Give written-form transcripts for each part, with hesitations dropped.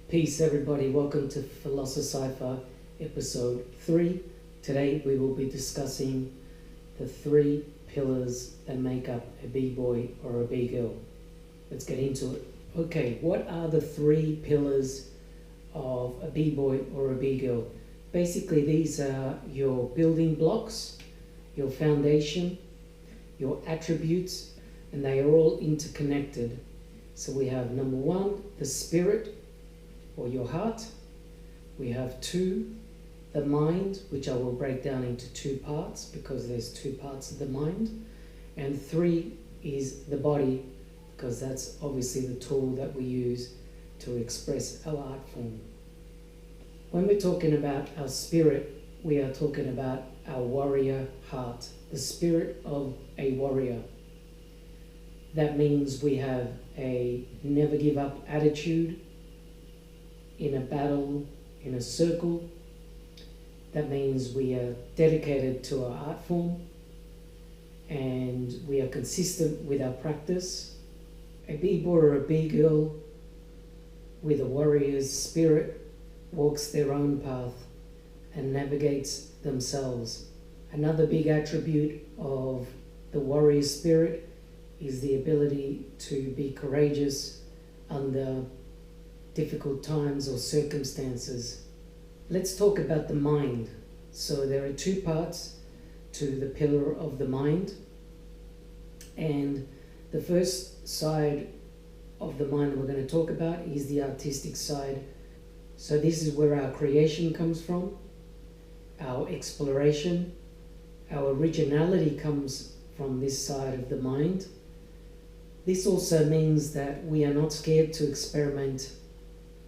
Peace everybody, welcome to PhilosoCypher episode 3. Today we will be discussing the 3 pillars that make up a B-boy or a B-girl. Let's get into it. Okay, what are the 3 pillars of a B-boy or a B-girl? Basically these are your building blocks, your foundation, your attributes, and they are all interconnected. So we have number 1, the spirit, or your heart. We have 2, the mind, which I will break down into 2 parts because there's 2 parts of the mind. And 3 is the body, because that's obviously the tool that we use to express our art form. When we're talking about our spirit, we are talking about our warrior heart, the spirit of a warrior. That means we have a never give up attitude in a battle, in a circle. That means we are dedicated to our art form and we are consistent with our practice. A B-boy or a B-girl with a warrior's spirit walks their own path and navigates themselves. Another big attribute of the warrior spirit is the ability to be courageous under difficult times or circumstances. Let's talk about the mind. So there are 2 parts to the pillar of the mind, and the first side of the mind that we're going to talk about is the artistic side. So this is where our creation comes from, our exploration, our originality comes from this side of the mind. This also means that we are not scared to experiment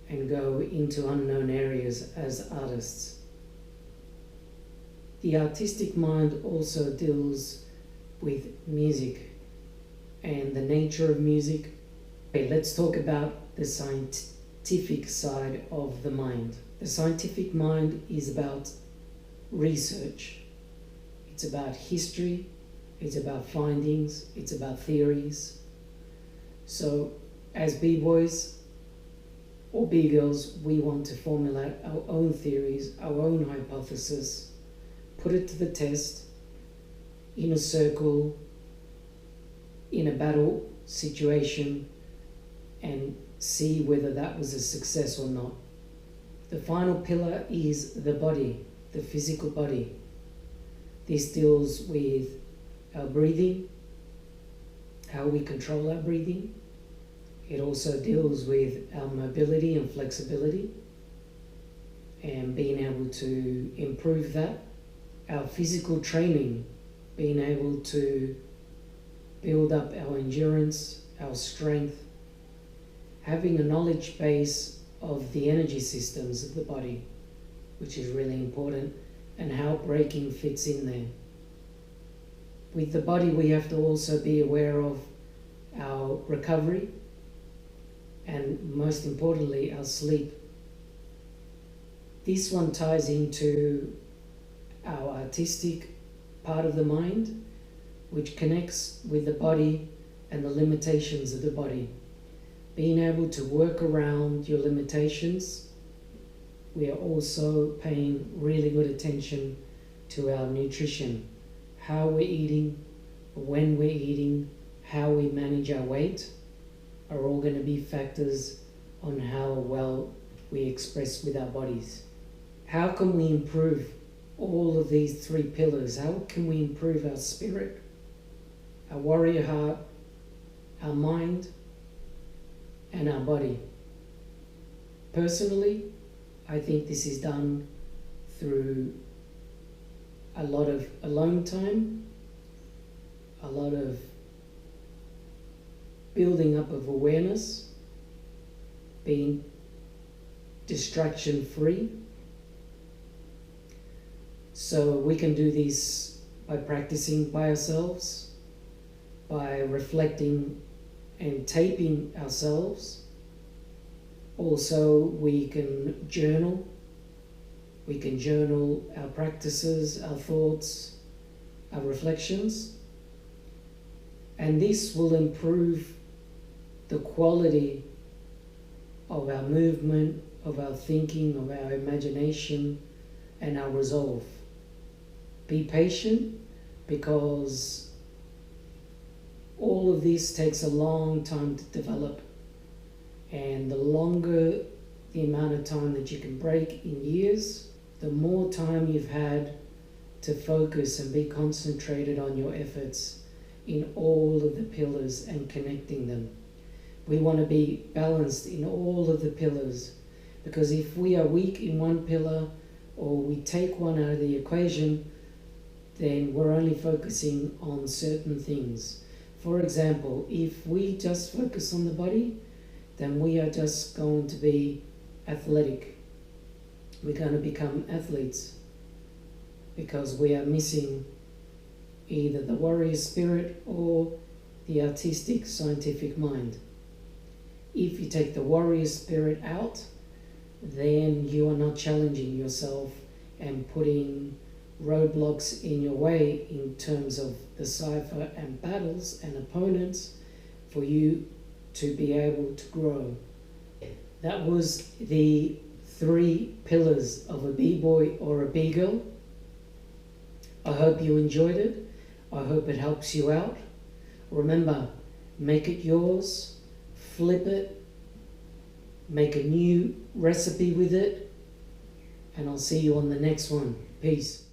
and go into unknown areas as artists. The artistic mind also deals with music and the nature of music. Okay, let's talk about the scientific side of the mind. The scientific mind is about research. It's about history, it's about findings, it's about theories. So as B-boys or B-girls, we want to formulate our own theories, our own hypothesis, put it to the test in a circle, in a battle situation, and see whether that was a success or not. The final pillar is the body, the physical body. This deals with our breathing, how we control our breathing. It also deals with our mobility and flexibility and being able to improve that. Our physical training, being able to build up our endurance, our strength, having a knowledge base of the energy systems of the body, which is really important, and how breaking fits in there. With the body, we have to also be aware of our recovery, and most importantly, our sleep. This one ties into our artistic part of the mind, which connects with the body and the limitations of the body. Being able to work around your limitations. We are also paying really good attention to our nutrition, how we're eating, when we're eating, how we manage our weight, are all going to be factors on how well we express with our bodies. How can we improve all of these 3 pillars? How can we improve our spirit, our warrior heart, our mind, and our body? Personally, I think this is done through a lot of alone time, a lot of building up of awareness, being distraction free. So we can do this by practicing by ourselves, by reflecting and taping ourselves. Also, we can journal. We can journal our practices, our thoughts, our reflections. And this will improve the quality of our movement, of our thinking, of our imagination, and our resolve. Be patient, because all of this takes a long time to develop, and the longer the amount of time that you can break in years, the more time you've had to focus and be concentrated on your efforts in all of the pillars and connecting them. We want to be balanced in all of the pillars, because if we are weak in one pillar, or we take one out of the equation, then we're only focusing on certain things. For example, if we just focus on the body, then we are just going to be athletic. We're going to become athletes, because we are missing either the warrior spirit or the artistic scientific mind. If you take the warrior spirit out, then you are not challenging yourself and putting roadblocks in your way in terms of the cipher and battles and opponents for you to be able to grow. That was the 3 pillars of a b-boy or a b-girl. I hope you enjoyed it. I hope it helps you out. Remember, make it yours, flip it, make a new recipe with it, and I'll see you on the next one. Peace.